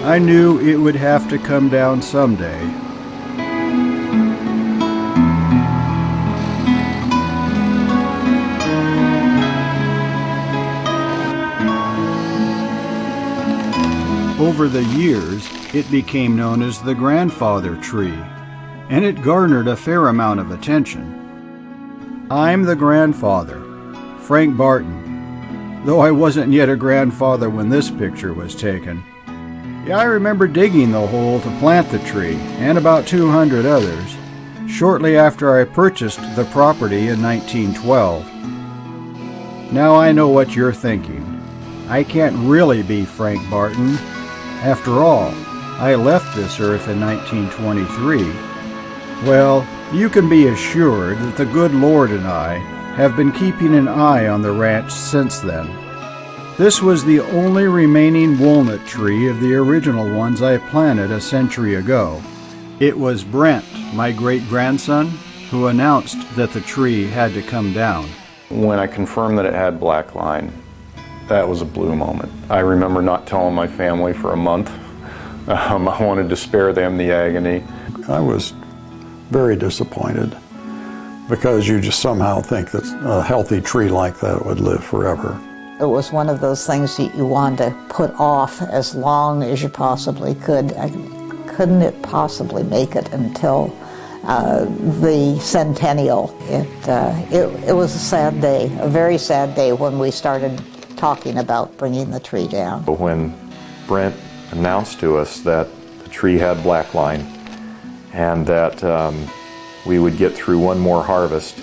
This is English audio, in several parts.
I knew it would have to come down someday. Over the years, it became known as the grandfather tree, and it garnered a fair amount of attention. I'm the grandfather, Frank Barton, though I wasn't yet a grandfather when this picture was taken. Yeah, I remember digging the hole to plant the tree, and about 200 others, shortly after I purchased the property in 1912. Now I know what you're thinking. I can't really be Frank Barton. After all, I left this earth in 1923. Well, you can be assured that the good Lord and I have been keeping an eye on the ranch since then. This was the only remaining walnut tree of the original ones I planted a century ago. It was Brent, my great-grandson, who announced that the tree had to come down. When I confirmed that it had black line, that was a blue moment. I remember not telling my family for a month. I wanted to spare them the agony. I was very disappointed because you just somehow think that a healthy tree like that would live forever. It was one of those things that you wanted to put off as long as you possibly could. Couldn't it possibly make it until the Centennial? It was a sad day, a very sad day when we started talking about bringing the tree down. But when Brent announced to us that the tree had black line and that we would get through one more harvest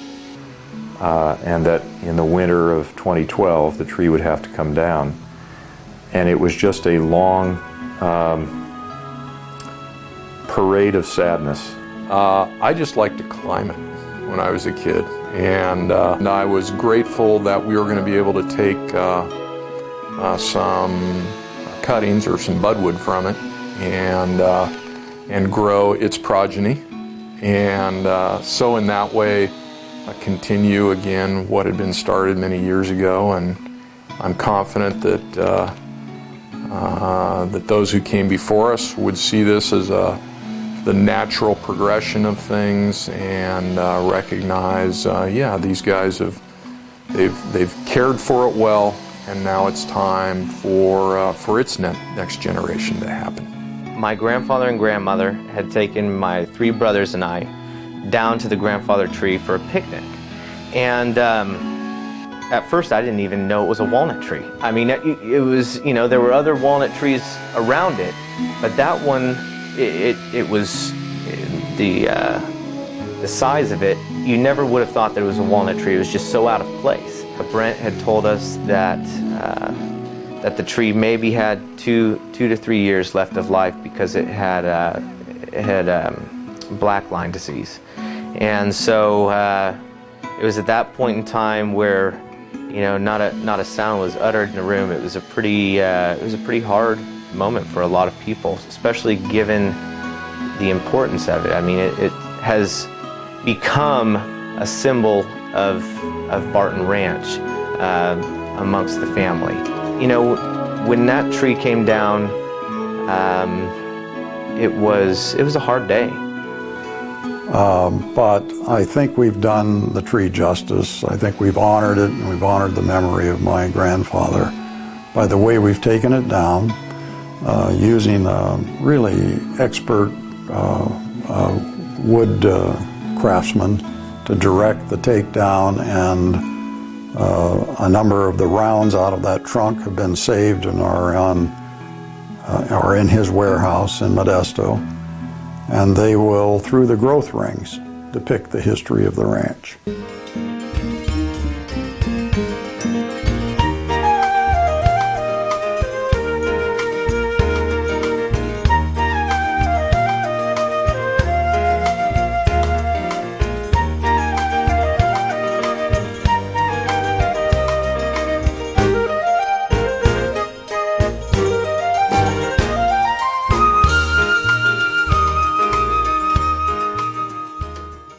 and that in the winter of 2012 the tree would have to come down, and it was just a long parade of sadness. I just liked to climb it when I was a kid, and I was grateful that we were going to be able to take some cuttings or some budwood from it and grow its progeny, and so in that way continue again what had been started many years ago. And I'm confident that that those who came before us would see this as the natural progression of things and recognize, yeah, these guys they've cared for it well, and now it's time for its next generation to happen. My grandfather and grandmother had taken my three brothers and I down to the grandfather tree for a picnic, and at first I didn't even know it was a walnut tree. I mean, it was, you know, there were other walnut trees around it, but that one, it was the size of it, you never would have thought that it was a walnut tree. It was just so out of place. Brent had told us that that the tree maybe had two to 3 years left of life because it had black line disease, and so it was at that point in time where, you know, not a sound was uttered in the room. It was a pretty hard moment for a lot of people, especially given the importance of it. I mean, it has become a symbol of Barton Ranch amongst the family. You know, when that tree came down, it was a hard day. But I think we've done the tree justice. I think we've honored it, and we've honored the memory of my grandfather by the way we've taken it down, using a really expert wood craftsman to direct the takedown, and a number of the rounds out of that trunk have been saved and are in his warehouse in Modesto, and they will, through the growth rings, depict the history of the ranch.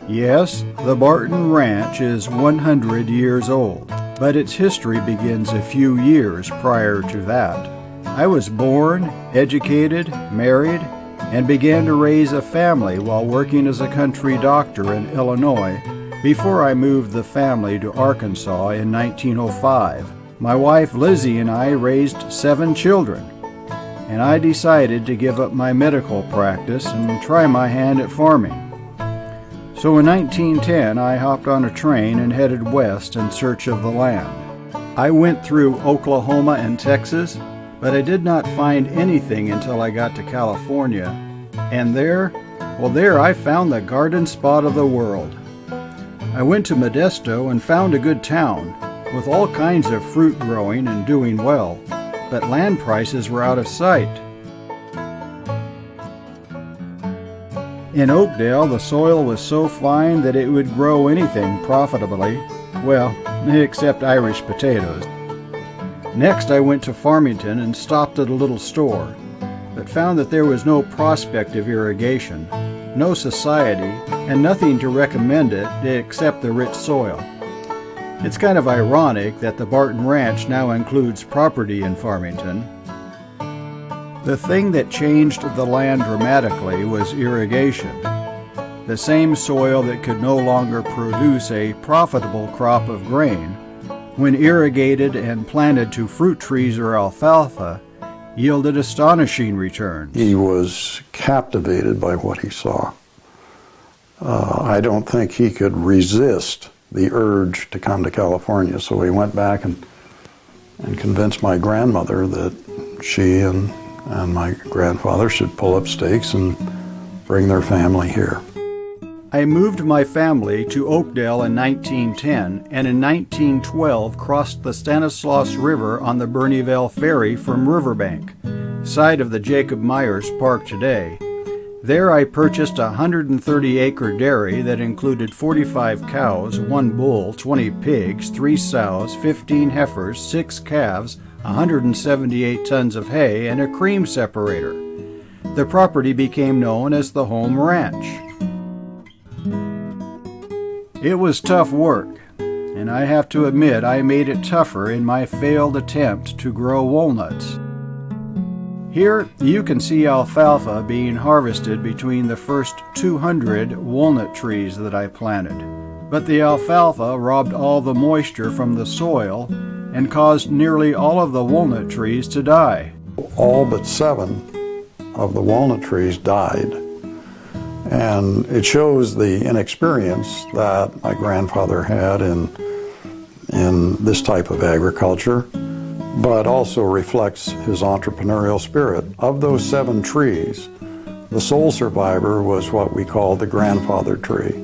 Yes, the Barton Ranch is 100 years old, but its history begins a few years prior to that. I was born, educated, married, and began to raise a family while working as a country doctor in Illinois before I moved the family to Arkansas in 1905. My wife Lizzie and I raised 7 children, and I decided to give up my medical practice and try my hand at farming. So in 1910, I hopped on a train and headed west in search of the land. I went through Oklahoma and Texas, but I did not find anything until I got to California. And there I found the garden spot of the world. I went to Modesto and found a good town with all kinds of fruit growing and doing well, but land prices were out of sight. In Oakdale, the soil was so fine that it would grow anything profitably, well, except Irish potatoes. Next, I went to Farmington and stopped at a little store, but found that there was no prospect of irrigation, no society, and nothing to recommend it except the rich soil. It's kind of ironic that the Barton Ranch now includes property in Farmington. The thing that changed the land dramatically was irrigation. The same soil that could no longer produce a profitable crop of grain, when irrigated and planted to fruit trees or alfalfa, yielded astonishing returns. He was captivated by what he saw. I don't think he could resist the urge to come to California, so he went back and convinced my grandmother that she and my grandfather should pull up stakes and bring their family here. I moved my family to Oakdale in 1910, and in 1912 crossed the Stanislaus River on the Burneyville Ferry from Riverbank, site of the Jacob Myers Park today. There I purchased a 130-acre dairy that included 45 cows, 1 bull, 20 pigs, 3 sows, 15 heifers, 6 calves, 178 tons of hay, and a cream separator. The property became known as the Home Ranch. It was tough work, and I have to admit I made it tougher in my failed attempt to grow walnuts. Here you can see alfalfa being harvested between the first 200 walnut trees that I planted. But the alfalfa robbed all the moisture from the soil and caused nearly all of the walnut trees to die. All but 7 of the walnut trees died. And it shows the inexperience that my grandfather had in this type of agriculture, but also reflects his entrepreneurial spirit. Of those 7 trees, the sole survivor was what we call the grandfather tree.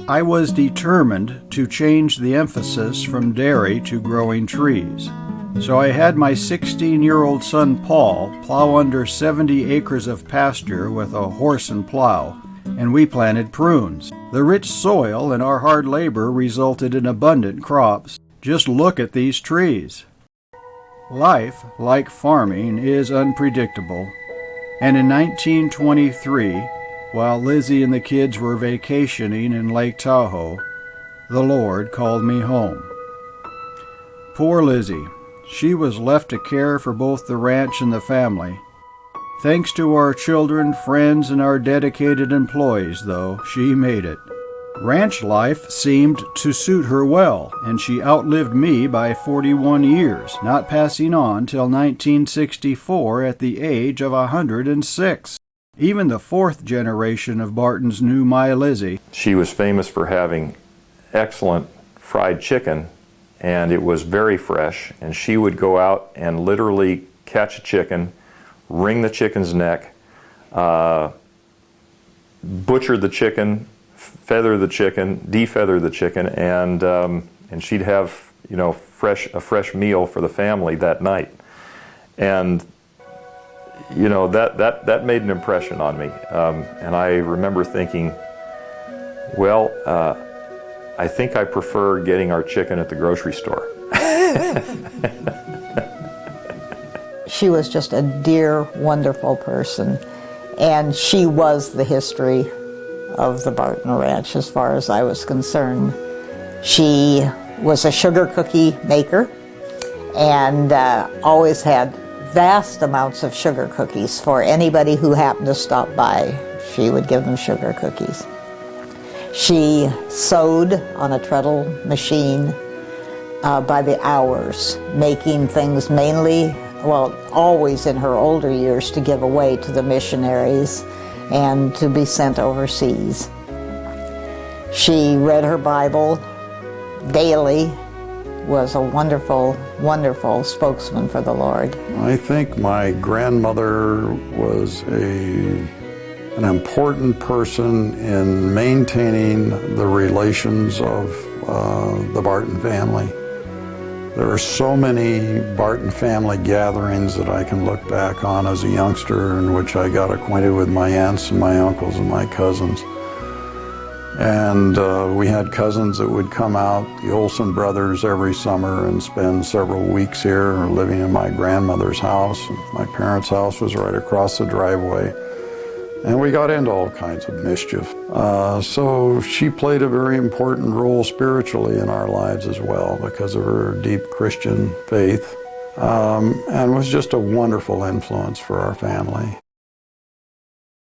I was determined to change the emphasis from dairy to growing trees. So I had my 16-year-old son Paul plow under 70 acres of pasture with a horse and plow, and we planted prunes. The rich soil and our hard labor resulted in abundant crops. Just look at these trees. Life, like farming, is unpredictable, and in 1923, while Lizzie and the kids were vacationing in Lake Tahoe, the Lord called me home. Poor Lizzie. She was left to care for both the ranch and the family. Thanks to our children, friends, and our dedicated employees, though, she made it. Ranch life seemed to suit her well, and she outlived me by 41 years, not passing on till 1964 at the age of 106. Even the 4th generation of Bartons knew my Lizzie. She was famous for having excellent fried chicken, and it was very fresh, and she would go out and literally catch a chicken, wring the chicken's neck, butcher the chicken, feather the chicken, defeather the chicken, and she'd have a fresh meal for the family that night. And that made an impression on me. And I remember thinking, well, I think I prefer getting our chicken at the grocery store. She was just a dear, wonderful person, and she was the history of the Barton Ranch as far as I was concerned. She was a sugar cookie maker and always had vast amounts of sugar cookies for anybody who happened to stop by. She would give them sugar cookies. She sewed on a treadle machine by the hours, making things mainly, well, always in her older years, to give away to the missionaries and to be sent overseas. She read her Bible daily, was a wonderful, wonderful spokesman for the Lord. I think my grandmother was an important person in maintaining the relations of the Barton family. There are so many Barton family gatherings that I can look back on as a youngster in which I got acquainted with my aunts and my uncles and my cousins. And we had cousins that would come out, the Olsen brothers, every summer and spend several weeks here living in my grandmother's house. My parents' house was right across the driveway. And we got into all kinds of mischief. So she played a very important role spiritually in our lives as well because of her deep Christian faith, and was just a wonderful influence for our family.